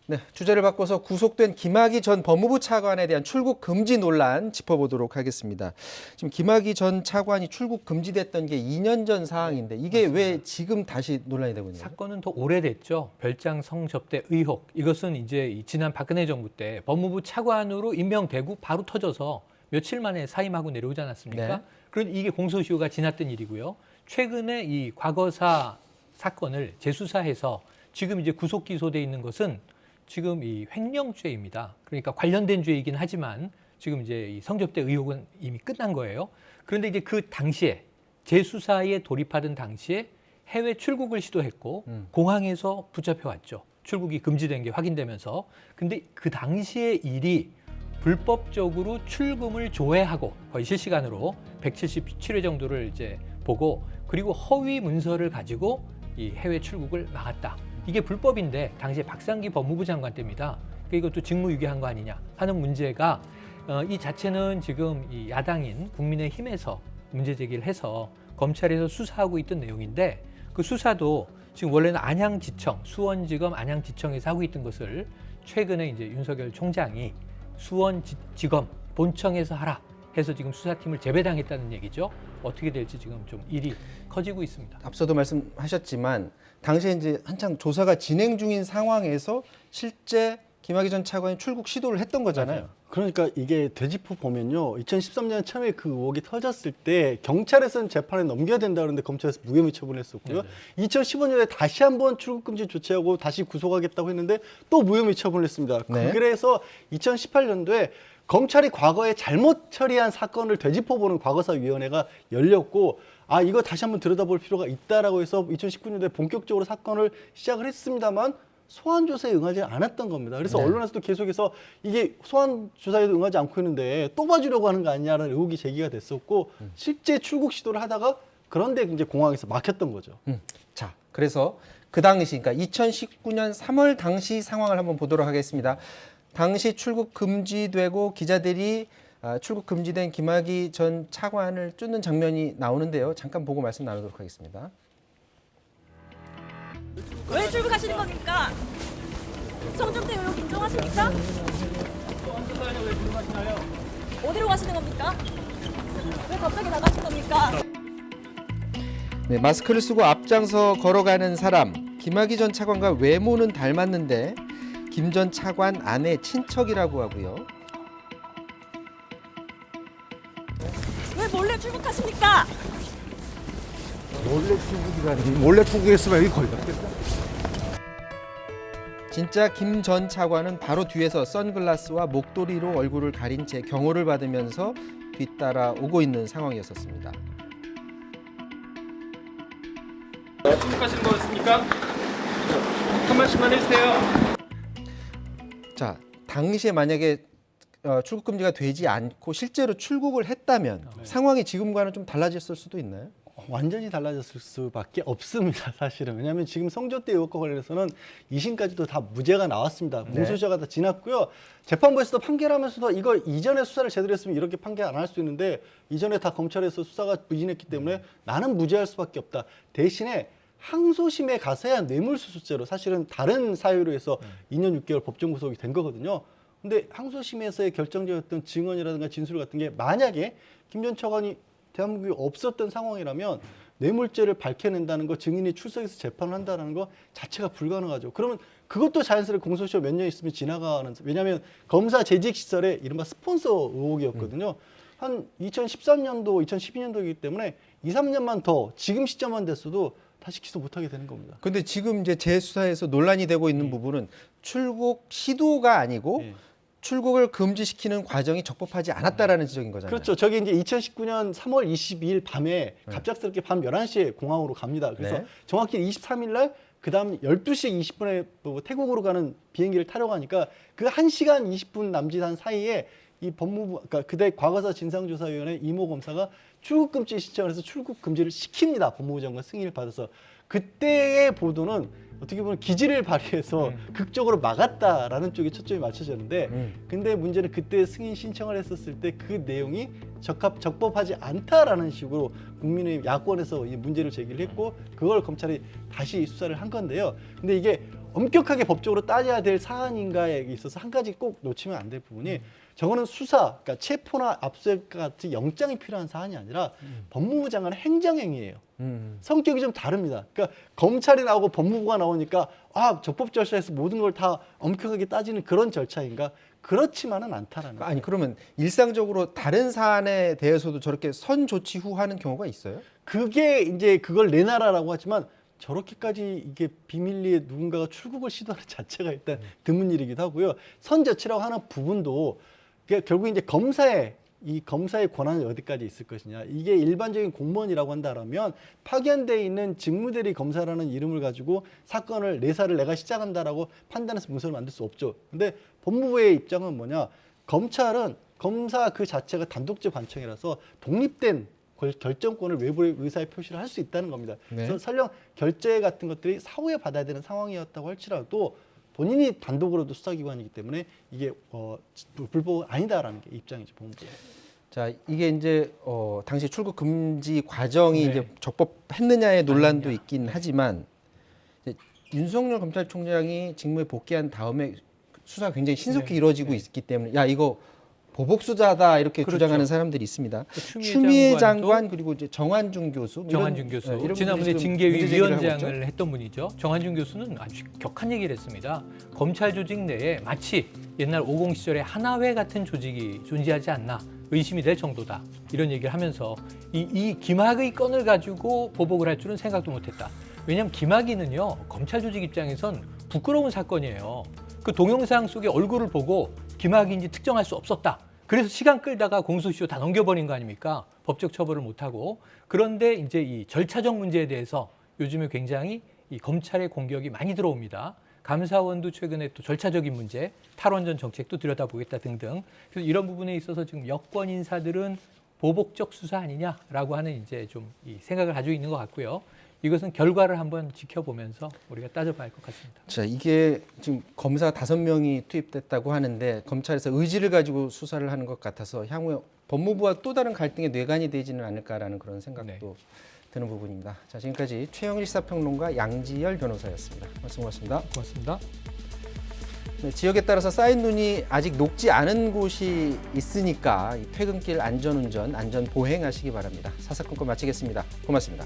네, 주제를 바꿔서 구속된 김학의 전 법무부 차관에 대한 출국 금지 논란 짚어보도록 하겠습니다. 지금 김학의 전 차관이 출국 금지됐던 게 2년 전 사항인데 이게 맞습니다. 왜 지금 다시 논란이 되고 있는 거예요? 사건은 더 오래됐죠. 별장 성접대 의혹. 이것은 이제 지난 박근혜 정부 때 법무부 차관으로 임명되고 바로 터져서 며칠 만에 사임하고 내려오지 않았습니까? 네. 그런데 이게 공소시효가 지났던 일이고요. 최근에 이 과거사 사건을 재수사해서 지금 이제 구속 기소돼 있는 것은 지금 이 횡령죄입니다. 그러니까 관련된 죄이긴 하지만 지금 이제 이 성접대 의혹은 이미 끝난 거예요. 그런데 이제 그 당시에 재수사에 돌입하던 당시에 해외 출국을 시도했고 공항에서 붙잡혀 왔죠. 출국이 금지된 게 확인되면서. 근데 그 당시의 일이 불법적으로 출금을 조회하고 거의 실시간으로 177회 정도를 이제 보고 그리고 허위 문서를 가지고 이 해외 출국을 막았다. 이게 불법인데 당시에 박상기 법무부 장관 때입니다. 그러니까 이것도 직무유기한 거 아니냐 하는 문제가 이 자체는 지금 이 야당인 국민의힘에서 문제 제기를 해서 검찰에서 수사하고 있던 내용인데 그 수사도 지금 원래는 안양지청, 수원지검 안양지청에서 하고 있던 것을 최근에 이제 윤석열 총장이 수원지검 본청에서 하라 해서 지금 수사팀을 재배당했다는 얘기죠. 어떻게 될지 지금 좀 일이 커지고 있습니다. 앞서도 말씀하셨지만 당시에 이제 한창 조사가 진행 중인 상황에서 실제 김학의 전 차관이 출국 시도를 했던 거잖아요. 맞아요. 그러니까 이게 되짚어 보면요. 2013년 처음에 그 의혹이 터졌을 때 경찰에서는 재판에 넘겨야 된다 그러는데 검찰에서 무혐의 처분했었고요. 2015년에 다시 한번 출국 금지 조치하고 다시 구속하겠다고 했는데 또 무혐의 처분을 했습니다. 네. 그래서 2018년도에 검찰이 과거에 잘못 처리한 사건을 되짚어보는 과거사위원회가 열렸고 아 이거 다시 한번 들여다볼 필요가 있다라고 해서 2019년도에 본격적으로 사건을 시작을 했습니다만 소환 조사에 응하지 않았던 겁니다. 그래서 네. 언론에서도 계속해서 이게 소환 조사에도 응하지 않고 있는데 또 봐주려고 하는 거 아니냐라는 의혹이 제기가 됐었고 실제 출국 시도를 하다가 그런데 이제 공항에서 막혔던 거죠. 자, 그래서 그 당시, 그러니까 2019년 3월 당시 상황을 한번 보도록 하겠습니다. 당시 출국 금지되고 기자들이 출국 금지된 김학의 전 차관을 쫓는 장면이 나오는데요. 잠깐 보고 말씀 나누도록 하겠습니다. 왜 출국하시는 겁니까? 성접대 의혹 인정하십니까? 어디로 가시는 겁니까? 왜 갑자기 나가신 겁니까? 네, 마스크를 쓰고 앞장서 걸어가는 사람. 김학의 전 차관과 외모는 닮았는데 김 전 차관 아내 친척이라고 하고요. 왜 몰래 출국하십니까? 몰래 출국이라니 몰래 출국했으면 여기 걸렸겠다. 진짜 김 전 차관은 바로 뒤에서 선글라스와 목도리로 얼굴을 가린 채 경호를 받으면서 뒤따라 오고 있는 상황이었습니다. 출국하시는 거였습니까? 한 말씀만 해주세요. 자, 당시에 만약에 출국 금지가 되지 않고 실제로 출국을 했다면 상황이 지금과는 좀 달라졌을 수도 있나요? 완전히 달라졌을 수밖에 없습니다. 사실은. 왜냐하면 지금 성접대 의혹과 관련해서는 2심까지도 다 무죄가 나왔습니다. 공소시효가 다 지났고요. 재판부에서도 판결하면서도 이거 이전에 수사를 제대로 했으면 이렇게 판결 안 할 수 있는데 이전에 다 검찰에서 수사가 부진했기 때문에 나는 무죄할 수밖에 없다. 대신에 항소심에 가서야 뇌물수수죄로 사실은 다른 사유로 해서 2년 6개월 법정 구속이 된 거거든요. 근데 항소심에서의 결정적이었던 증언이라든가 진술 같은 게 만약에 김 전 차관이 대한민국에 없었던 상황이라면 뇌물죄를 밝혀낸다는 거, 증인이 출석해서 재판을 한다는 거 자체가 불가능하죠. 그러면 그것도 자연스럽게 공소시효 몇 년 있으면 지나가는, 왜냐하면 검사 재직 시설에 이른바 스폰서 의혹이었거든요. 한 2013년도, 2012년도이기 때문에 2, 3년만 더 지금 시점만 됐어도 다시 기소 못하게 되는 겁니다. 근데 지금 이제 재수사에서 논란이 되고 있는 부분은 출국 시도가 아니고 출국을 금지시키는 과정이 적법하지 않았다라는 지적인 거잖아요. 그렇죠. 저게 이제 2019년 3월 22일 밤에 갑작스럽게 밤 11시에 공항으로 갑니다. 그래서 네. 정확히 23일 날 그다음 12시 20분에 태국으로 가는 비행기를 타려고 하니까 그 1시간 20분 남짓한 사이에 이 법무부, 그러니까 그때 과거사 진상조사위원회 이모 검사가 출국 금지 신청을 해서 출국 금지를 시킵니다. 법무부 장관 승인을 받아서. 그때의 보도는 어떻게 보면 기지를 발휘해서 극적으로 막았다라는 쪽에 초점이 맞춰졌는데 근데 문제는 그때 승인 신청을 했었을 때 그 내용이 적법하지 않다라는 식으로 국민의힘 야권에서 이 문제를 제기를 했고 그걸 검찰이 다시 수사를 한 건데요. 근데 이게 엄격하게 법적으로 따져야 될 사안인가에 있어서 한 가지 꼭 놓치면 안 될 부분이 저거는 수사, 그러니까 체포나 압수수색 같은 영장이 필요한 사안이 아니라 법무부 장관의 행정행위예요. 성격이 좀 다릅니다. 그러니까 검찰이 나오고 법무부가 나오니까 적법 절차에서 모든 걸 다 엄격하게 따지는 그런 절차인가? 그렇지만은 않다라는 거예요. 아니 그러면 일상적으로 다른 사안에 대해서도 저렇게 선 조치 후 하는 경우가 있어요? 그게 이제 그걸 내 나라라고 하지만 저렇게까지 이게 비밀리에 누군가가 출국을 시도하는 자체가 일단 드문 일이기도 하고요. 선저치라고 하는 부분도 결국 이제 검사의 권한이 어디까지 있을 것이냐. 이게 일반적인 공무원이라고 한다라면 파견돼 있는 직무대리 검사라는 이름을 가지고 사건을 내사를 내가 시작한다라고 판단해서 문서를 만들 수 없죠. 근데 법무부의 입장은 뭐냐? 검찰은 검사 그 자체가 단독적 관청이라서 독립된 결정권을 외부의 의사에 표시를 할 수 있다는 겁니다. 네. 그래서 설령 결재 같은 것들이 사후에 받아야 되는 상황이었다고 할지라도 본인이 단독으로도 수사기관이기 때문에 이게 불법은 아니다라는 게 입장이죠, 법무부. 자, 이게 이제 당시 출국 금지 과정이 네. 이제 적법했느냐의 논란도 있긴 하지만 이제 윤석열 검찰총장이 직무에 복귀한 다음에 수사가 굉장히 신속히 네. 이루어지고 있기 때문에 야 이거 보복 수사다 이렇게 그렇죠. 주장하는 사람들이 있습니다. 추미애 추미애 장관도 장관 그리고 이제 정한준 교수 뭐 정한준 이런, 교수 이런 지난번에 분들이 지금 징계위 문제 제기를 하고 있죠. 위원장을 했던 분이죠. 정한준 교수는 아주 격한 얘기를 했습니다. 검찰 조직 내에 마치 옛날 50 시절에 하나회 같은 조직이 존재하지 않나 의심이 될 정도다. 이런 얘기를 하면서 이 김학의 건을 가지고 보복을 할 줄은 생각도 못했다. 왜냐하면 김학의는요 검찰 조직 입장에선 부끄러운 사건이에요. 그 동영상 속의 얼굴을 보고 김학의인지 특정할 수 없었다. 그래서 시간 끌다가 공소시효 다 넘겨버린 거 아닙니까? 법적 처벌을 못하고. 그런데 이제 이 절차적 문제에 대해서 요즘에 굉장히 이 검찰의 공격이 많이 들어옵니다. 감사원도 최근에 또 절차적인 문제, 탈원전 정책도 들여다보겠다 등등. 그래서 이런 부분에 있어서 지금 여권 인사들은 보복적 수사 아니냐라고 하는 이제 좀 이 생각을 가지고 있는 것 같고요. 이것은 결과를 한번 지켜보면서 우리가 따져봐야 할 것 같습니다. 자, 이게 지금 검사 5명이 투입됐다고 하는데 검찰에서 의지를 가지고 수사를 하는 것 같아서 향후에 법무부와 또 다른 갈등의 뇌관이 되지는 않을까라는 그런 생각도 드는 부분입니다. 자, 지금까지 최영일 시사평론가 양지열 변호사였습니다. 말씀 고맙습니다. 고맙습니다. 네, 지역에 따라서 쌓인 눈이 아직 녹지 않은 곳이 있으니까 이 퇴근길 안전운전, 안전보행하시기 바랍니다. 사사건건 마치겠습니다. 고맙습니다.